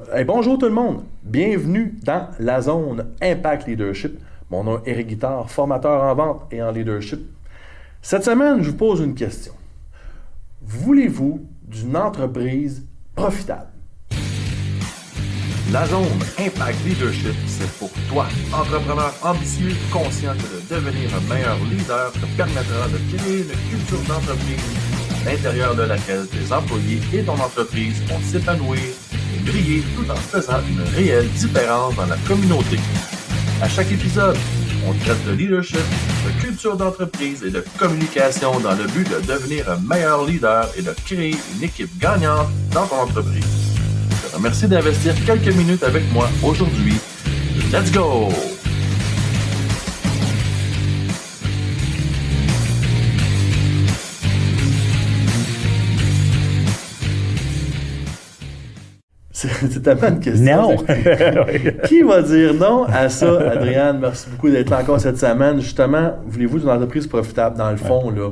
Hey, bonjour tout le monde, bienvenue dans la zone Impact Leadership. Mon nom est Éric Guittard, formateur en vente et en leadership. Cette semaine, je vous pose une question. Voulez-vous d'une entreprise profitable? La zone Impact Leadership, c'est pour toi, entrepreneur ambitieux, conscient que de devenir un meilleur leader te permettra de créer une culture d'entreprise à l'intérieur de laquelle tes employés et ton entreprise vont s'épanouir et briller tout en faisant une réelle différence dans la communauté. À chaque épisode, on traite de leadership, de culture d'entreprise et de communication dans le but de devenir un meilleur leader et de créer une équipe gagnante dans ton entreprise. Je te remercie d'investir quelques minutes avec moi aujourd'hui. Let's go! C'est tellement une question. Non! Qui va dire non à ça, Adriane? Merci beaucoup d'être là encore cette semaine. Justement, voulez-vous d'une entreprise profitable? Dans le fond, là,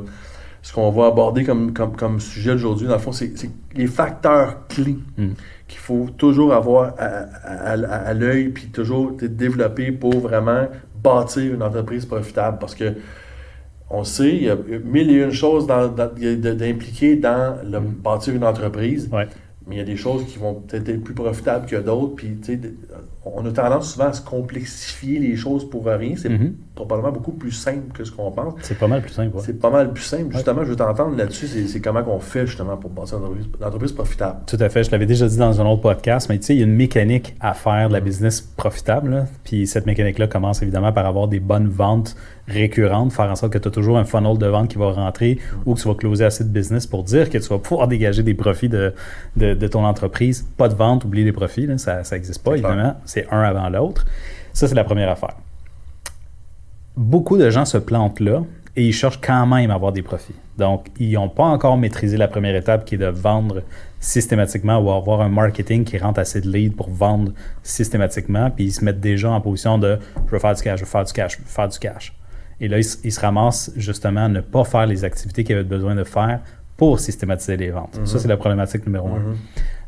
ce qu'on va aborder comme sujet aujourd'hui, dans le fond, c'est les facteurs clés qu'il faut toujours avoir à l'œil puis toujours développer pour vraiment bâtir une entreprise profitable. Parce que on sait, il y a mille et une choses d'impliquer dans le bâtir une entreprise. Ouais. Mais il y a des choses qui vont peut-être être plus profitables que d'autres. Puis, tu sais, on a tendance souvent à se complexifier les choses pour rien. C'est probablement beaucoup plus simple que ce qu'on pense. C'est pas mal plus simple. Ouais. C'est pas mal plus simple. Justement, je veux t'entendre là-dessus. C'est comment qu'on fait justement pour bâtir une entreprise profitable. Tout à fait. Je l'avais déjà dit dans un autre podcast, mais tu sais, il y a une mécanique à faire de la business profitable. Là. Puis cette mécanique-là commence évidemment par avoir des bonnes ventes récurrentes, faire en sorte que tu as toujours un funnel de vente qui va rentrer ou que tu vas closer assez de business pour dire que tu vas pouvoir dégager des profits de ton entreprise. Pas de vente, oublie les profits. Là. Ça n'existe pas, évidemment. C'est un avant l'autre. Ça, c'est la première affaire. Beaucoup de gens se plantent là et ils cherchent quand même à avoir des profits. Donc, ils n'ont pas encore maîtrisé la première étape qui est de vendre systématiquement ou avoir un marketing qui rentre assez de leads pour vendre systématiquement. Puis ils se mettent déjà en position de « je veux faire du cash, je veux faire du cash, je veux faire du cash ». Et là, ils se ramassent justement à ne pas faire les activités qu'ils avaient besoin de faire pour systématiser les ventes. Ça, c'est la problématique numéro 1.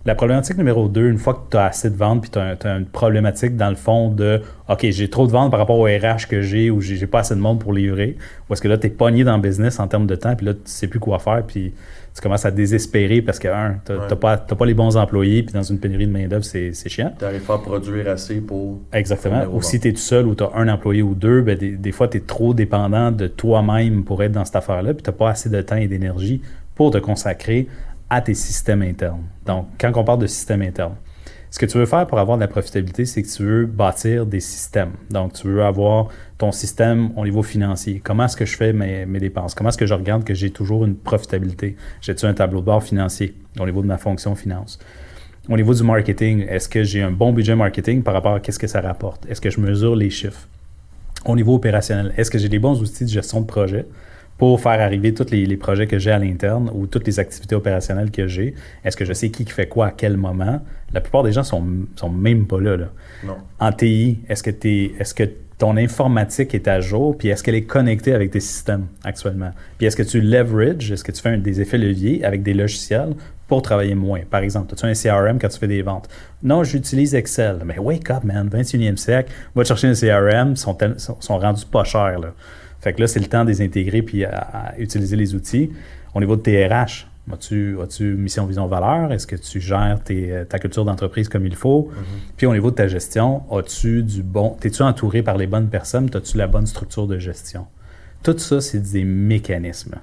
La problématique numéro 2, une fois que tu as assez de ventes puis tu as une problématique dans le fond de « OK, j'ai trop de ventes par rapport au RH que j'ai ou j'ai pas assez de monde pour livrer » ou est-ce que là, tu es pogné dans le business en termes de temps puis là, tu sais plus quoi faire puis tu commences à désespérer parce que, tu n'as pas les bons employés puis dans une pénurie de main-d'œuvre, c'est chiant. Tu n'arrives pas à produire assez pour... Exactement. Ou si tu es tout seul ou tu as un employé ou deux, ben des fois, tu es trop dépendant de toi-même pour être dans cette affaire-là puis tu n'as pas assez de temps et d'énergie pour te consacrer à tes systèmes internes. Donc, quand on parle de système interne, ce que tu veux faire pour avoir de la profitabilité, c'est que tu veux bâtir des systèmes. Donc, tu veux avoir ton système au niveau financier. Comment est-ce que je fais mes dépenses? Comment est-ce que je regarde que j'ai toujours une profitabilité? J'ai-tu un tableau de bord financier au niveau de ma fonction finance? Au niveau du marketing, est-ce que j'ai un bon budget marketing par rapport à qu'est-ce que ça rapporte? Est-ce que je mesure les chiffres? Au niveau opérationnel, est-ce que j'ai des bons outils de gestion de projet pour faire arriver tous les projets que j'ai à l'interne ou toutes les activités opérationnelles que j'ai? Est-ce que je sais qui fait quoi à quel moment? La plupart des gens sont même pas là. Non. En TI, est-ce que ton informatique est à jour? Puis est-ce qu'elle est connectée avec tes systèmes actuellement? Puis est-ce que tu leverage, est-ce que tu fais des effets leviers avec des logiciels pour travailler moins? Par exemple, as-tu un CRM quand tu fais des ventes? Non, j'utilise Excel. Mais wake up, man, 21e siècle, va te chercher un CRM, sont rendus pas chers, là. Fait que là, c'est le temps de les intégrer puis à utiliser les outils. Au niveau de tes RH, as-tu mission, vision, valeur? Est-ce que tu gères ta culture d'entreprise comme il faut? Puis au niveau de ta gestion, t'es-tu entouré par les bonnes personnes? As-tu la bonne structure de gestion? Tout ça, c'est des mécanismes.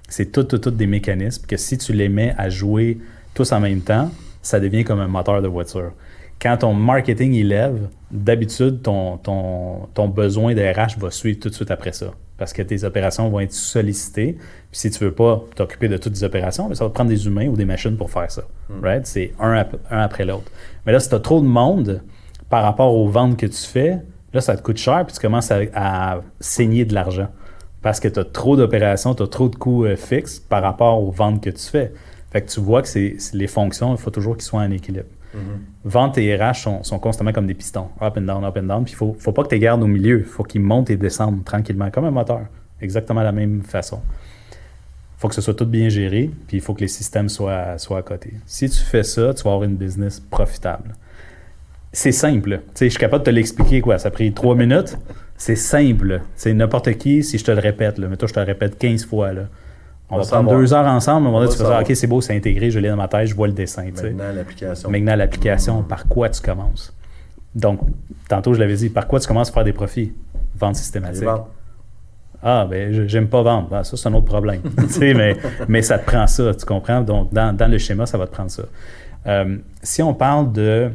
C'est tout des mécanismes que si tu les mets à jouer tous en même temps, ça devient comme un moteur de voiture. Quand ton marketing il lève, d'habitude, ton besoin de RH va suivre tout de suite après ça. Parce que tes opérations vont être sollicitées. Puis si tu ne veux pas t'occuper de toutes les opérations, ça va te prendre des humains ou des machines pour faire ça. Right? C'est un après l'autre. Mais là, si tu as trop de monde par rapport aux ventes que tu fais, là, ça te coûte cher puis tu commences à saigner de l'argent. Parce que tu as trop d'opérations, tu as trop de coûts fixes par rapport aux ventes que tu fais. Fait que tu vois que c'est les fonctions, il faut toujours qu'ils soient en équilibre. Vente et RH sont constamment comme des pistons, up and down, puis il faut pas que tu les gardes au milieu, il faut qu'ils montent et descendent tranquillement, comme un moteur, exactement de la même façon. Il faut que ce soit tout bien géré, puis il faut que les systèmes soient à côté. Si tu fais ça, tu vas avoir une business profitable. c'est simple. Tu sais, je suis capable de te l'expliquer, quoi. Ça a pris 3 minutes. C'est simple. C'est n'importe qui, si je te le répète, là. Mais toi, je te le répète 15 fois, là. On va prendre 2 heures ensemble. À un moment donné, tu vas dire, OK, c'est beau, c'est intégré, je l'ai dans ma tête, je vois le dessin. Maintenant, l'application, par quoi tu commences? Donc, tantôt, je l'avais dit, par quoi tu commences à faire des profits? Vente systématique. Ah, ben, j'aime pas vendre. Ah, ça, c'est un autre problème. mais ça te prend ça, tu comprends? Donc, dans le schéma, ça va te prendre ça. Si on parle de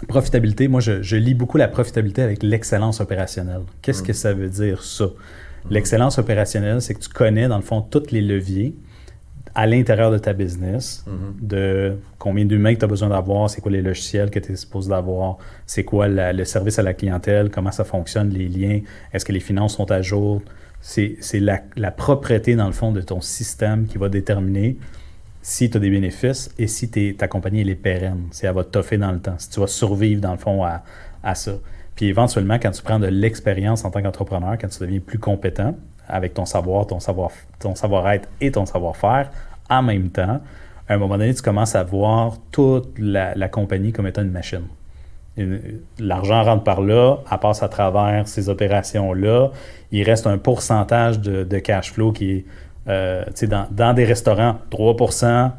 profitabilité, moi, je lis beaucoup la profitabilité avec l'excellence opérationnelle. Qu'est-ce que ça veut dire, ça? L'excellence opérationnelle, c'est que tu connais, dans le fond, tous les leviers à l'intérieur de ta business, de combien d'humains que tu as besoin d'avoir, c'est quoi les logiciels que tu es supposé d'avoir, c'est quoi le service à la clientèle, comment ça fonctionne, les liens, est-ce que les finances sont à jour. C'est la propreté, dans le fond, de ton système qui va déterminer si tu as des bénéfices et si ta compagnie elle est pérenne, si elle va toffer dans le temps, si tu vas survivre, dans le fond, à ça. Puis éventuellement, quand tu prends de l'expérience en tant qu'entrepreneur, quand tu deviens plus compétent avec ton savoir, ton savoir-être et ton savoir-faire en même temps, à un moment donné, tu commences à voir toute la compagnie comme étant une machine. L'argent rentre par là, elle passe à travers ces opérations-là. Il reste un pourcentage de cash flow qui est dans des restaurants, 3%,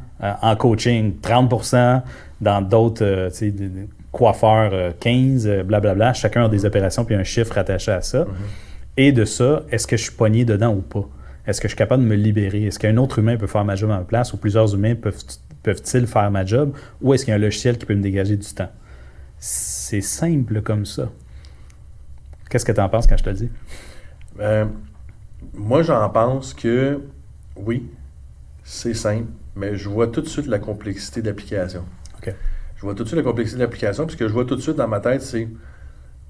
en coaching, 30%, dans d'autres coiffeurs, 15%, blablabla. Chacun a des opérations puis un chiffre attaché à ça. Et de ça, est-ce que je suis pogné dedans ou pas? Est-ce que je suis capable de me libérer? Est-ce qu'un autre humain peut faire ma job en place ou plusieurs humains peuvent-ils faire ma job? Ou est-ce qu'il y a un logiciel qui peut me dégager du temps? C'est simple comme ça. Qu'est-ce que tu en penses quand je te le dis? Moi, j'en pense que oui, c'est simple, mais je vois tout de suite la complexité d'application. OK. Je vois tout de suite la complexité d'application, puis ce que je vois tout de suite dans ma tête, c'est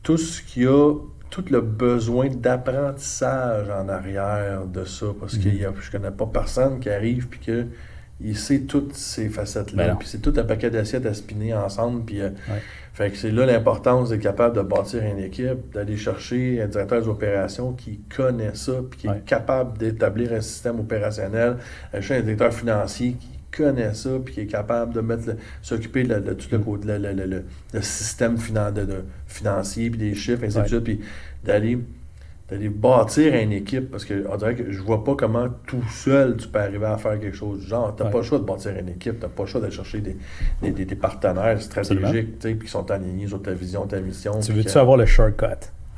tout ce qu'il y a, tout le besoin d'apprentissage en arrière de ça, parce que je connais pas personne qui arrive puis qu'il sait toutes ces facettes-là, puis c'est tout un paquet d'assiettes à spinner ensemble, puis fait que c'est là l'importance d'être capable de bâtir une équipe, d'aller chercher un directeur des opérations qui connaît ça, puis qui est capable d'établir un système opérationnel, un directeur financier qui connaît ça, puis qui est capable de s'occuper de tout le système financier, puis des chiffres, ainsi de suite, puis d'aller bâtir une équipe, parce qu'on dirait que je vois pas comment tout seul tu peux arriver à faire quelque chose du genre. T'as pas le choix de bâtir une équipe, t'as pas le choix d'aller chercher des partenaires stratégiques, qui sont alignés sur ta vision, ta mission. Tu veux-tu avoir le shortcut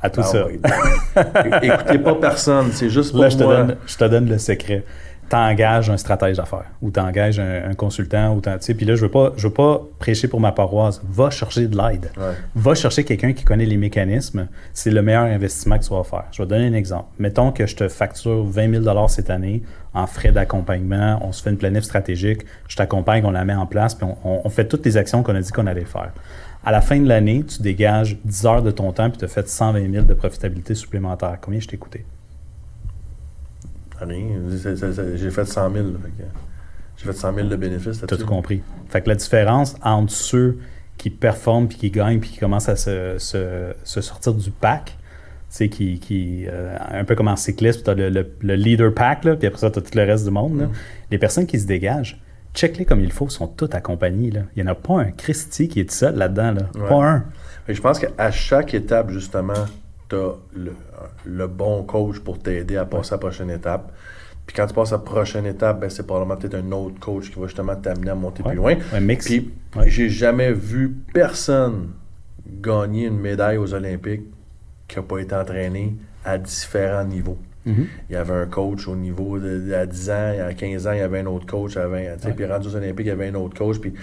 à tout ça? Oui. Écoutez pas personne, c'est juste pour moi. Je te donne le secret. T'engages un stratège d'affaires ou t'engages un consultant. Puis là, je veux pas prêcher pour ma paroisse. Va chercher de l'aide. Va chercher quelqu'un qui connaît les mécanismes. C'est le meilleur investissement que tu vas faire. Je vais te donner un exemple. Mettons que je te facture 20 000 cette année en frais d'accompagnement. On se fait une planif stratégique. Je t'accompagne, on la met en place, puis on fait toutes les actions qu'on a dit qu'on allait faire. À la fin de l'année, tu dégages 10 heures de ton temps puis tu as fait 120 000 de profitabilité supplémentaire. Combien je t'ai coûté? Rien. J'ai fait 100 000. J'ai fait 100 000 de bénéfices. Tu as tout compris. Fait que la différence entre ceux qui performent, puis qui gagnent, puis qui commencent à se sortir du pack, c'est un peu comme en cyclisme, tu as le leader pack, là, puis après ça, tu as tout le reste du monde. Là. Les personnes qui se dégagent, check-les comme il faut, sont toutes accompagnées. Là. Il n'y en a pas un Christy qui est tout seul là-dedans. Là. Pas un. Et je pense qu'à chaque étape, justement, tu as le bon coach pour t'aider à passer à la prochaine étape. Puis quand tu passes à la prochaine étape, ben, c'est probablement peut-être un autre coach qui va justement t'amener à monter plus loin. Un mix. Puis j'ai jamais vu personne gagner une médaille aux Olympiques qui n'a pas été entraîné à différents niveaux. Il y avait un coach au niveau à 10 ans, à 15 ans, il y avait un autre coach à 20 ans. Puis rendu aux Olympiques, il y avait un autre coach. Puis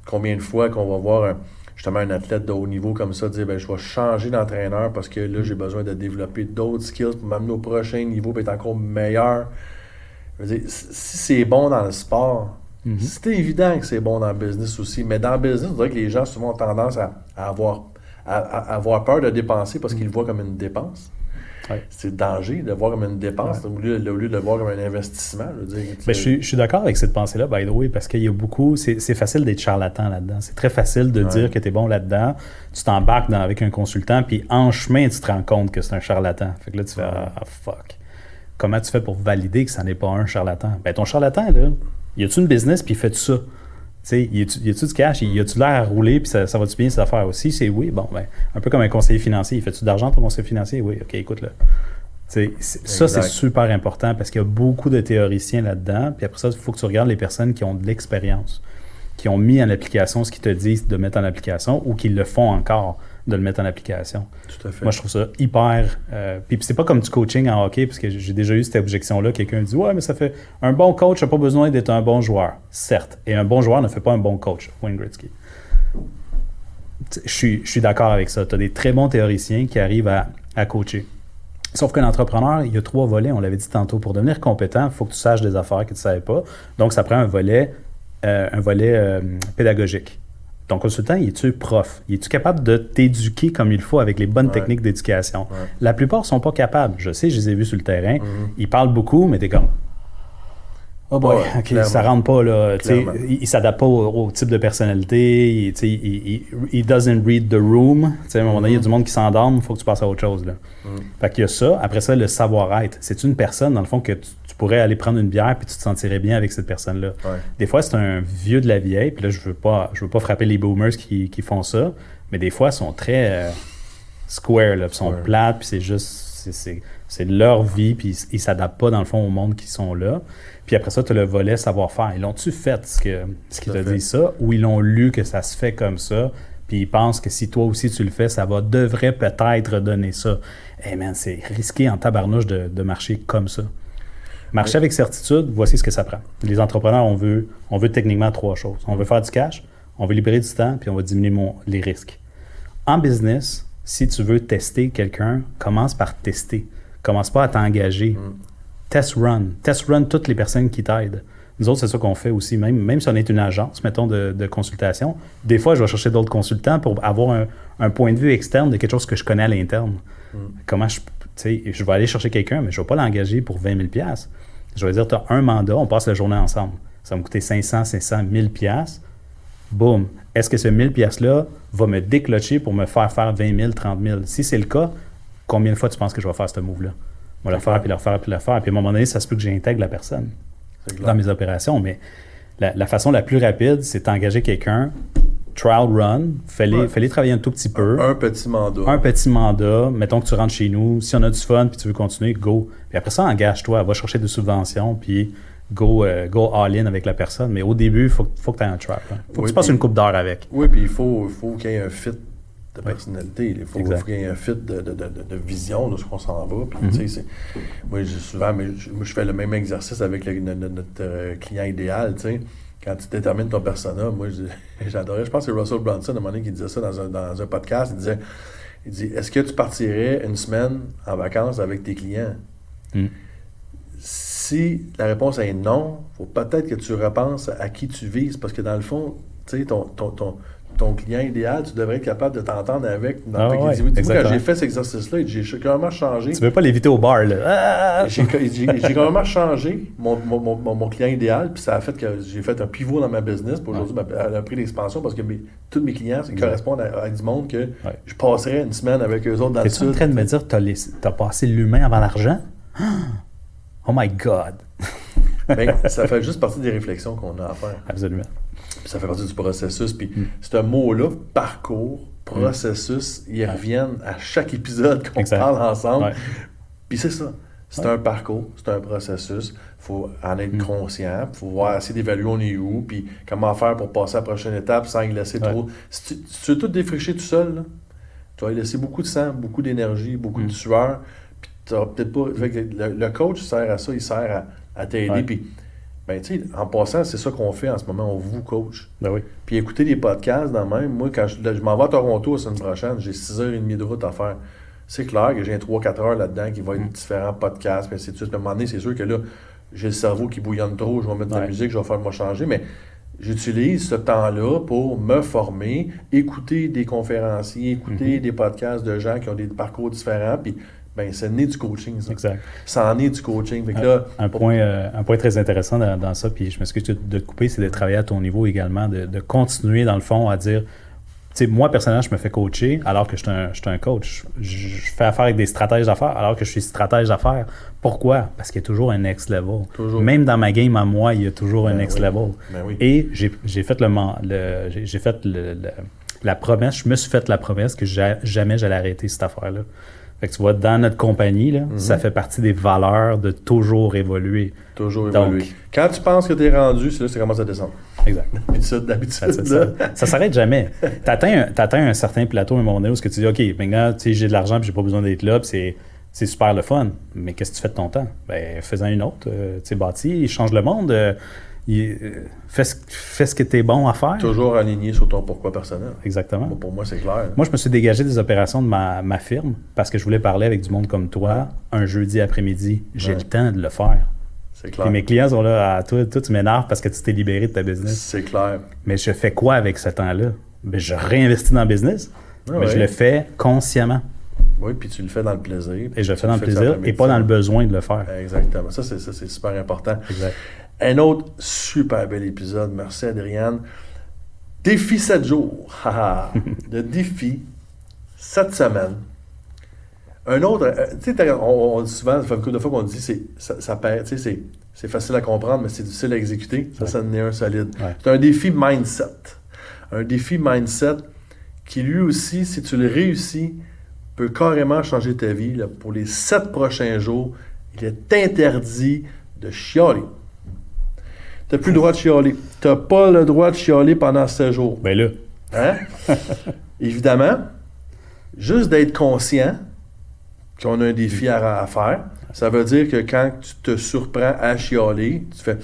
combien de fois qu'on va voir justement un athlète de haut niveau comme ça dire je vais changer d'entraîneur parce que là j'ai besoin de développer d'autres skills pour m'amener au prochain niveau et être encore meilleur. Je veux dire, si c'est bon dans le sport, c'est évident que c'est bon dans le business aussi, mais dans le business, on dirait que les gens souvent ont tendance à avoir peur de dépenser parce qu'ils le voient comme une dépense. C'est le danger de le voir comme une dépense au lieu de le voir comme un investissement. Je suis d'accord avec cette pensée-là, by the way, parce qu'il y a beaucoup... C'est facile d'être charlatan là-dedans. C'est très facile de dire que tu es bon là-dedans. Tu t'embarques avec un consultant, puis en chemin, tu te rends compte que c'est un charlatan. Fait que là, tu fais fuck. Comment tu fais pour valider que ça n'est pas un charlatan? Ben ton charlatan, là, il a-tu une business, puis il fait tout ça? sais, y a-tu du cash? Y a-tu l'air à rouler? Puis ça va-tu bien, ces affaires aussi? C'est oui. Bon, ben, un peu comme un conseiller financier. Fais-tu de l'argent, ton conseiller financier? Oui, OK, écoute-le. Ça, c'est super important parce qu'il y a beaucoup de théoriciens là-dedans. Puis après ça, il faut que tu regardes les personnes qui ont de l'expérience, qui ont mis en application ce qu'ils te disent de mettre en application ou qui le font encore de le mettre en application. Tout à fait. Moi, je trouve ça hyper... puis c'est pas comme du coaching en hockey, parce que j'ai déjà eu cette objection-là. Quelqu'un dit « Ouais, mais ça fait... Un bon coach n'a pas besoin d'être un bon joueur. » Certes. Et un bon joueur ne fait pas un bon coach. Wayne Gretzky. Je suis d'accord avec ça. Tu as des très bons théoriciens qui arrivent à coacher. Sauf qu'un entrepreneur, il y a 3 volets, on l'avait dit tantôt. Pour devenir compétent, il faut que tu saches des affaires que tu ne savais pas. Donc, ça prend un volet pédagogique. Ton consultant, es-tu prof? Es-tu capable de t'éduquer comme il faut avec les bonnes techniques d'éducation? Ouais. La plupart ne sont pas capables. Je sais, je les ai vus sur le terrain. Ils parlent beaucoup, mais t'es comme... Oh boy, OK, ça rentre pas, là. Il ne s'adapte pas au type de personnalité. Il doesn't read the room. À un moment donné, il y a du monde qui s'endorme, il faut que tu passes à autre chose, là. Fait qu'il y a ça. Après ça, le savoir-être. C'est une personne, dans le fond, que tu pourrais aller prendre une bière puis tu te sentirais bien avec cette personne-là. Ouais. Des fois, c'est un vieux de la vieille, puis là, je veux pas frapper les boomers qui font ça, mais des fois, ils sont très square, là, puis sont plates, puis c'est juste... C'est leur vie, puis ils ne s'adaptent pas, dans le fond, au monde qui sont là. Puis après ça, tu as le volet savoir-faire. Ils l'ont-tu fait, ce qu'ils te disent ça, ou ils l'ont lu que ça se fait comme ça, puis ils pensent que si toi aussi tu le fais, ça devrait peut-être donner ça. Eh man, c'est risqué en tabarnouche de marcher comme ça. Marcher avec certitude, voici ce que ça prend. Les entrepreneurs, on veut techniquement 3 choses. On veut faire du cash, on veut libérer du temps, puis on va diminuer les risques. En business, si tu veux tester quelqu'un, commence par tester. Commence pas à t'engager. Test run toutes les personnes qui t'aident. Nous autres, c'est ça qu'on fait aussi, même si on est une agence, mettons, de consultation. Des fois, je vais chercher d'autres consultants pour avoir un point de vue externe de quelque chose que je connais à l'interne. Comment je vais aller chercher quelqu'un, mais je ne vais pas l'engager pour 20 000 $. Je vais dire, tu as un mandat, on passe la journée ensemble. Ça va me coûter 500, 1000 $. Boum. Est-ce que ce 1000 $-là va me déclencher pour me faire 20 000, 30 000? Si c'est le cas, combien de fois tu penses que je vais faire ce move-là? Je vais le faire, puis le refaire, puis le faire. Puis à un moment donné, ça se peut que j'intègre la personne dans mes opérations. Mais la façon la plus rapide, c'est d'engager quelqu'un, trial run, fais-les travailler un tout petit peu. Un petit mandat. Un petit mandat. Mettons que tu rentres chez nous. Si on a du fun, puis tu veux continuer, go. Puis après ça, engage-toi. Va chercher des subventions, puis go all-in avec la personne. Mais au début, il faut que tu aies un trap. Il faut que tu passes une couple d'heures avec. Oui, puis il faut qu'il y ait un fit de personnalité. Il faut qu'il y ait un fit de vision de ce qu'on s'en va. Puis, moi, je fais le même exercice avec notre client idéal. T'sais. Quand tu détermines ton persona, moi, j'adorais. Je pense que c'est Russell Brunson, à un moment donné, qui disait ça dans un podcast. Il dit est-ce que tu partirais une semaine en vacances avec tes clients? Si la réponse est non, il faut peut-être que tu repenses à qui tu vises. Parce que dans le fond, tu sais, ton client idéal, tu devrais être capable de t'entendre avec. Quand j'ai fait cet exercice-là, j'ai carrément changé. Tu ne veux pas l'éviter au bar, là. J'ai carrément changé mon client idéal, puis ça a fait que j'ai fait un pivot dans ma business. Puis aujourd'hui, elle a pris l'expansion parce que tous mes clients correspondent à du monde que je passerais une semaine avec eux autres dans le sud. Tu es en train de me dire que tu as passé l'humain avant l'argent? Oh my God! Ben, ça fait juste partie des réflexions qu'on a à faire. Absolument. Puis ça fait partie du processus. Puis ce mot-là, parcours, processus, ils reviennent à chaque épisode qu'on parle ensemble. Puis c'est ça. C'est un parcours, c'est un processus. Il faut en être conscient. Il faut voir, essayer d'évaluer on est où, puis comment faire pour passer à la prochaine étape sans y laisser trop. Si tu veux tout défricher tout seul, là, tu vas y laisser beaucoup de sang, beaucoup d'énergie, beaucoup de sueur. Puis tu n'auras peut-être pas. Le coach sert à ça, il sert à t'aider. Puis, ben, tu sais, en passant, c'est ça qu'on fait en ce moment, on vous coach. Ben oui. Puis écouter des podcasts dans le même. Moi, quand je m'en vais à Toronto la semaine prochaine, j'ai 6h30 de route à faire. C'est clair que j'ai 3-4 heures là-dedans qui vont être différents podcasts, puis ainsi de suite. À un moment donné, c'est sûr que là, j'ai le cerveau qui bouillonne trop, je vais mettre de la musique, je vais faire moi changer, mais j'utilise ce temps-là pour me former, écouter des conférenciers, écouter des podcasts de gens qui ont des parcours différents, puis ben, c'est né du coaching, ça. Exact. Ça en est du coaching. Fait que là, un point très intéressant dans ça, puis je m'excuse de te couper, c'est de travailler à ton niveau également, de continuer, dans le fond, à dire sais, moi, personnellement, je me fais coacher alors que je suis un coach. Je fais affaire avec des stratèges d'affaires alors que je suis stratège d'affaires. Pourquoi? Parce qu'il y a toujours un next level. Toujours. Même dans ma game à moi, il y a toujours un next level. Oui. Et j'ai fait la promesse, je me suis fait la promesse que jamais j'allais arrêter cette affaire-là. Fait que tu vois, dans notre compagnie, là, ça fait partie des valeurs de toujours évoluer. Toujours évoluer. Quand tu penses que tu es rendu, c'est là que ça commence à descendre. Exact. D'habitude. Ça s'arrête jamais. T'atteins un certain plateau à un moment donné où tu dis, OK, maintenant, j'ai de l'argent et j'ai pas besoin d'être là, puis c'est super le fun. Mais qu'est-ce que tu fais de ton temps? Ben, fais-en une autre. Bâti, change le monde. Fais ce que tu es bon à faire. Toujours aligné sur ton pourquoi personnel. Exactement. Bon, pour moi, c'est clair. Moi, je me suis dégagé des opérations de ma firme parce que je voulais parler avec du monde comme toi un jeudi après-midi. J'ai le temps de le faire. C'est clair. Puis mes clients sont là, toi, tu m'énerves parce que tu t'es libéré de ta business. C'est clair. Mais je fais quoi avec ce temps-là? Ben, je réinvestis dans le business, mais je le fais consciemment. Oui, puis tu le fais dans le plaisir. Et je le fais dans le plaisir et pas dans le besoin de le faire. Exactement. Ça, c'est super important. Exact. Un autre super bel épisode. Merci, Adriane. Défi 7 jours. Le défi 7 semaines. Un autre, tu sais, on dit souvent, ça fait une couple de fois qu'on dit, c'est facile à comprendre, mais c'est difficile à exécuter. Ça en est un solide. Ouais. C'est un défi mindset. Un défi mindset qui, lui aussi, si tu le réussis, peut carrément changer ta vie. Là, pour les 7 prochains jours, il est interdit de chialer. Tu n'as plus le droit de chialer. Tu n'as pas le droit de chialer pendant 7 jours. Ben là. Hein? Évidemment, juste d'être conscient qu'on a un défi à faire, ça veut dire que quand tu te surprends à chialer, tu fais...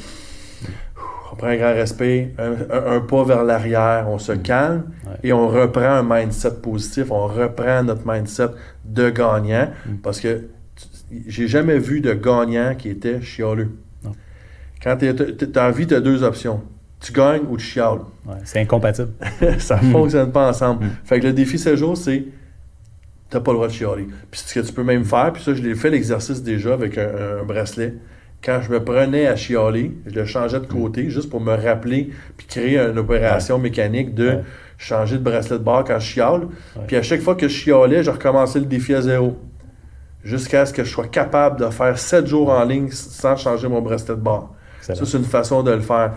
On prend un grand respect, un pas vers l'arrière, on se calme et on reprend un mindset positif, on reprend notre mindset de gagnant parce que j'ai jamais vu de gagnant qui était chialeux. Non. Quand tu as envie, tu as 2 options. Tu gagnes ou tu chiales. Ouais, c'est incompatible. Ça ne fonctionne pas ensemble. Fait que le défi 7 jours, c'est tu n'as pas le droit de chialer. Puis ce que tu peux même faire, puis ça, je l'ai fait l'exercice déjà avec un bracelet. Quand je me prenais à chialer, je le changeais de côté juste pour me rappeler puis créer une opération mécanique de changer de bracelet de bord quand je chiale. Puis à chaque fois que je chialais, je recommençais le défi à 0. Jusqu'à ce que je sois capable de faire 7 jours en ligne sans changer mon bracelet de bord. Excellent. Ça, c'est une façon de le faire.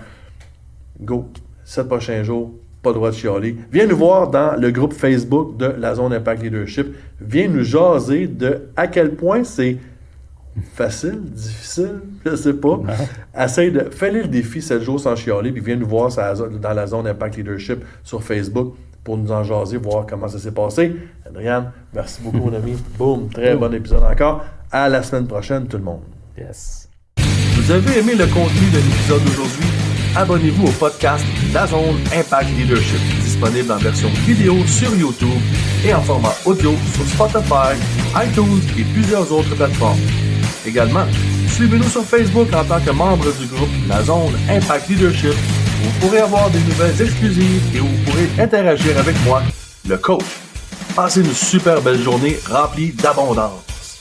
Go. 7 prochains jours, pas le droit de chialer. Viens nous voir dans le groupe Facebook de la Zone Impact Leadership. Viens nous jaser de à quel point c'est facile, difficile, je sais pas. Fais-le le défi 7 jours sans chialer, puis viens nous voir dans la Zone Impact Leadership sur Facebook pour nous en jaser, voir comment ça s'est passé. Adriane, merci beaucoup, mon ami. Boum, très bon épisode encore. À la semaine prochaine, tout le monde. Yes. Vous avez aimé le contenu de l'épisode d'aujourd'hui? Abonnez-vous au podcast La Zone Impact Leadership, disponible en version vidéo sur YouTube et en format audio sur Spotify, iTunes et plusieurs autres plateformes. Également, suivez-nous sur Facebook en tant que membre du groupe La Zone Impact Leadership, où vous pourrez avoir des nouvelles exclusives et où vous pourrez interagir avec moi, le coach. Passez une super belle journée remplie d'abondance.